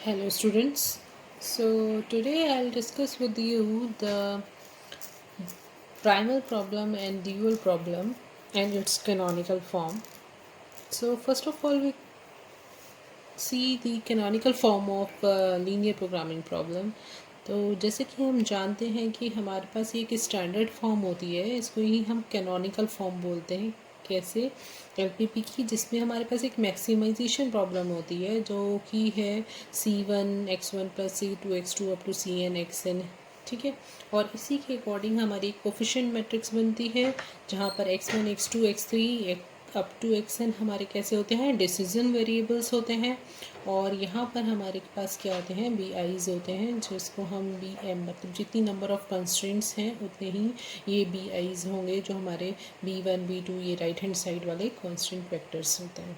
Hello students. So today I'll discuss with you the primal problem and dual problem and its canonical form. So first of all we see the canonical form of linear programming problem. तो जैसे कि हम जानते हैं कि हमारे पास एक standard form होती है, इसको ही हम कैनोनिकल फॉर्म बोलते हैं। कैसे? एलपीपी की, जिसमें हमारे पास एक मैक्सिमाइजेशन प्रॉब्लम होती है जो कि है C1 x1 + C2 x2 up to Cn xn। ठीक है, और इसी के अकॉर्डिंग हमारी कोफिशिएंट मैट्रिक्स बनती है जहाँ पर x1 x2 x3 up to xn हमारे कैसे होते हैं, डिसीजन वेरिएबल्स होते हैं। और यहाँ पर हमारे पास क्या होते हैं, बी आईज होते हैं, जिसको हम बी एम मतलब जितनी नंबर ऑफ कंस्ट्रेंट्स हैं उतने ही ये बी आईज होंगे, जो हमारे B1 B2 ये राइट हैंड साइड वाले कॉन्स्टेंट वेक्टर्स होते हैं।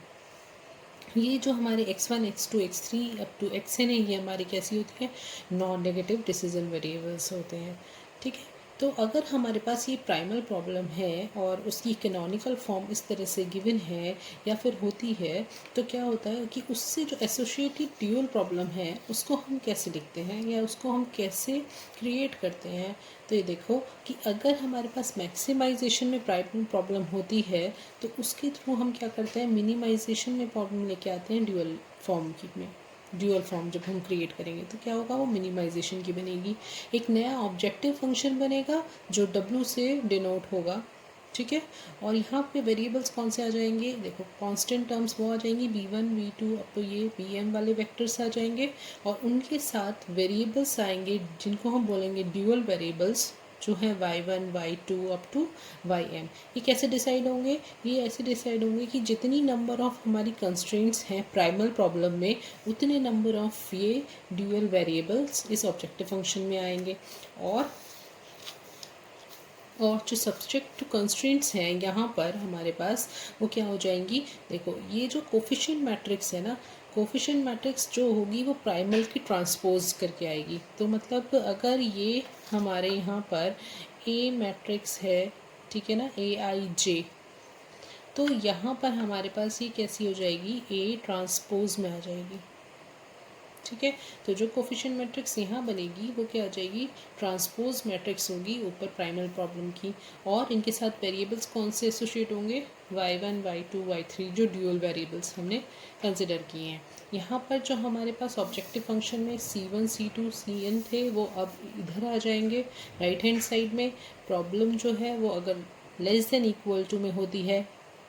ये जो हमारे x1 x2 x3 up to xn है, ये हमारी कैसी होती है, नॉन नेगेटिव डिसीजन वेरिएबल्स होते हैं। ठीक है, तो अगर हमारे पास ये प्राइमल प्रॉब्लम है और उसकी कैनोनिकल फॉर्म इस तरह से गिवन है या फिर होती है, तो क्या होता है कि उससे जो एसोसिएटेड ड्यूअल प्रॉब्लम है उसको हम कैसे लिखते हैं या उसको हम कैसे क्रिएट करते हैं। तो ये देखो कि अगर हमारे पास मैक्सिमाइजेशन में प्राइमल प्रॉब्लम होती है तो उसके थ्रू हम क्या करते हैं, मिनिमाइजेशन में प्रॉब्लम लेके आते हैं ड्यूअल फॉर्म की में। ड्यूअल फॉर्म जब हम क्रिएट करेंगे तो क्या होगा, वो मिनिमाइजेशन की बनेगी। एक नया ऑब्जेक्टिव फंक्शन बनेगा जो W से डिनोट होगा। ठीक है, और यहाँ पे वेरिएबल्स कौन से आ जाएंगे, देखो कांस्टेंट टर्म्स वो आ जाएंगी B1 B2 अब तो ये Bm वाले वेक्टर्स आ जाएंगे, और उनके साथ वेरिएबल्स आएंगे जिनको हम बोलेंगे ड्यूअल वेरिएबल्स, जो है y1 y2 up to ym। ये कैसे डिसाइड होंगे, ये ऐसे डिसाइड होंगे कि जितनी नंबर ऑफ हमारी कंस्ट्रेंट्स हैं प्राइमल प्रॉब्लम में, उतने नंबर ऑफ ये ड्यूअल वेरिएबल्स इस ऑब्जेक्टिव फंक्शन में आएंगे। और जो सब्जेक्ट टू कंस्ट्रेंट्स हैं यहाँ पर हमारे पास, वो क्या हो जाएंगी, देखो ये जो कोफिशिएंट मैट्रिक्स है ना, कोफिशिएंट मैट्रिक्स जो होगी वो प्राइमल की ट्रांसपोज करके आएगी। तो मतलब अगर ये हमारे यहाँ पर ए मैट्रिक्स है, ठीक है ना, AIJ, तो यहाँ पर हमारे पास ये कैसी हो जाएगी, A ट्रांसपोज में आ जाएगी। ठीक है, तो जो कोफिशिएंट मैट्रिक्स यहाँ बनेगी वो क्या आ जाएगी, ट्रांसपोज मैट्रिक्स होगी ऊपर प्राइमल प्रॉब्लम की। और इनके साथ वेरिएबल्स कौन से एसोसिएट होंगे, y1 y2 y3, जो ड्यूअल वेरिएबल्स हमने कंसिडर किए हैं। यहाँ पर जो हमारे पास ऑब्जेक्टिव फंक्शन में C1 C2 Cn थे, वो अब इधर आ जाएंगे राइट हैंड साइड में। प्रॉब्लम जो है वो अगर लेस देन इक्वल टू में होती है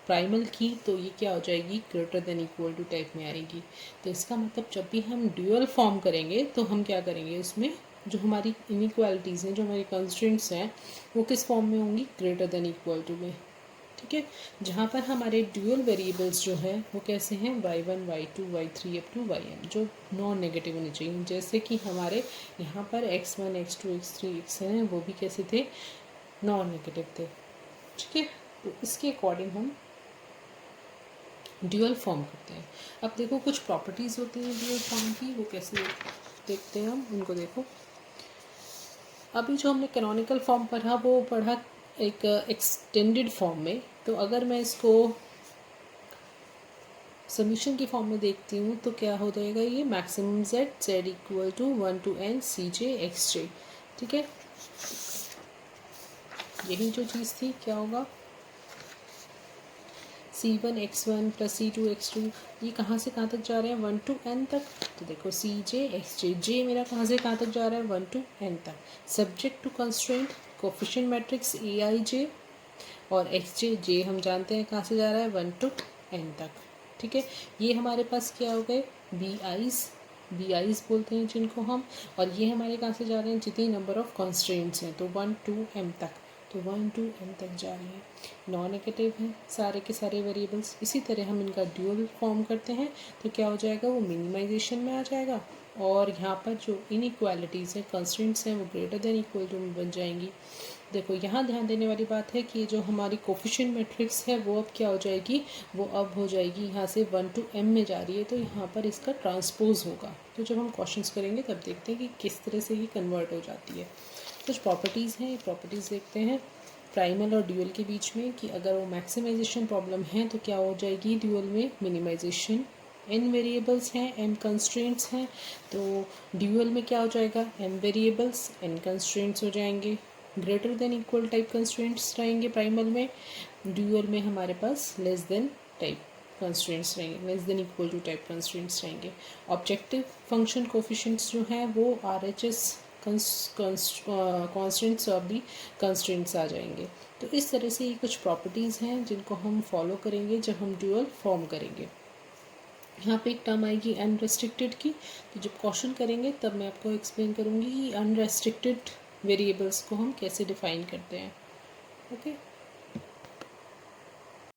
प्राइमल की, तो ये क्या हो जाएगी, greater than equal to type में आएगी। तो इसका मतलब जब भी हम ड्यूअल फॉर्म करेंगे तो हम क्या करेंगे, उसमें जो हमारी इनइक्वालिटीज़ हैं, जो हमारी कंस्ट्रेंट्स हैं, वो किस फॉर्म में होंगी, ग्रेटर देन इक्वल टू में। ठीक है, जहाँ पर हमारे ड्यूअल वेरिएबल्स जो है वो कैसे हैं, y1 y2 y3 up to ym, जो नॉन नेगेटिव होनी चाहिए। जैसे कि हमारे यहाँ पर x1 x2 x3 xn है, वो भी कैसे थे, नॉन नेगेटिव थे। ठीक है, तो इसके अकॉर्डिंग हम ड्यूअल फॉर्म करते हैं। अब देखो कुछ प्रॉपर्टीज़ होती हैं ड्यूअल फॉर्म की, वो कैसे देखते हैं हम उनको। देखो अभी जो हमने कैनोनिकल फॉर्म पढ़ा वो पढ़ा एक एक्सटेंडेड फॉर्म में। तो अगर मैं इसको समीशन की फॉर्म में देखती हूँ तो क्या हो जाएगा, ये maximum z equal to 1 to n Cj xj। ठीक है, यही जो चीज़ थी, क्या होगा, C1 x1 + C2 x2, ये कहाँ से कहाँ तक जा रहे हैं, 1 to n तक। तो देखो Cj xj, j मेरा कहाँ से कहाँ तक जा रहा है, 1 to n तक। Subject to constraint coefficient matrix AIJ, और xj, j हम जानते हैं कहाँ से जा रहा है, 1 to n तक। ठीक है, ये हमारे पास क्या हो गए, BIs बोलते हैं जिनको हम। और ये हमारे कहाँ से जा रहे हैं, जितनी नंबर ऑफ कंस्ट्रेंट्स हैं, तो 1 to m तक, तो 1 to n तक जा रहे हैं। नॉन नेगेटिव हैं सारे के सारे वेरिएबल्स। इसी तरह हम इनका ड्यूअल फॉर्म करते हैं तो क्या हो जाएगा, वो मिनिमाइजेशन में आ जाएगा। और यहाँ पर जो इनइक्वालिटीज़ हैं, कंस्ट्रेंट्स हैं, वो ग्रेटर देन इक्वल टू में बन जाएंगी। देखो यहाँ ध्यान देने वाली बात है कि जो हमारी कोफिशिएंट मैट्रिक्स है वो अब क्या हो जाएगी, वो अब हो जाएगी यहाँ से 1 to m में जा रही है, तो यहाँ पर इसका ट्रांसपोज होगा। तो जब हम क्वेश्चंस करेंगे तब देखते हैं कि किस तरह से ये कन्वर्ट हो जाती है। कुछ प्रॉपर्टीज़ हैं, ये प्रॉपर्टीज़ देखते हैं प्राइमल और ड्यूअल के बीच में, कि अगर वो मैक्सिमाइजेशन प्रॉब्लम है तो क्या हो जाएगी ड्यूअल में, मिनिमाइजेशन n वेरिएबल्स हैं, n कंस्ट्रेंट्स हैं, तो ड्यूअल में क्या हो जाएगा, m वेरिएबल्स n कंस्ट्रेंट्स हो जाएंगे, greater than equal type constraints रहेंगे प्राइमल में, ड्यूअल में हमारे पास लेस देन टाइप कंस्ट्रेंट्स रहेंगे, less than equal to type constraints रहेंगे। ऑब्जेक्टिव फंक्शन कोफिशिएंट्स जो हैं वो RHS कॉन्स्टेंट्स और भी कंस्ट्रेंट्स आ जाएंगे। तो इस तरह से ये कुछ प्रॉपर्टीज़ हैं जिनको हम फॉलो करेंगे जब हम ड्यूअल फॉर्म करेंगे। यहाँ पे एक टर्म आएगी अनरेस्ट्रिक्टेड की, तो जब क्वेश्चन करेंगे तब मैं आपको एक्सप्लेन करूँगी कि अनरेस्ट्रिक्टेड वेरिएबल्स को हम कैसे डिफाइन करते हैं। ओके।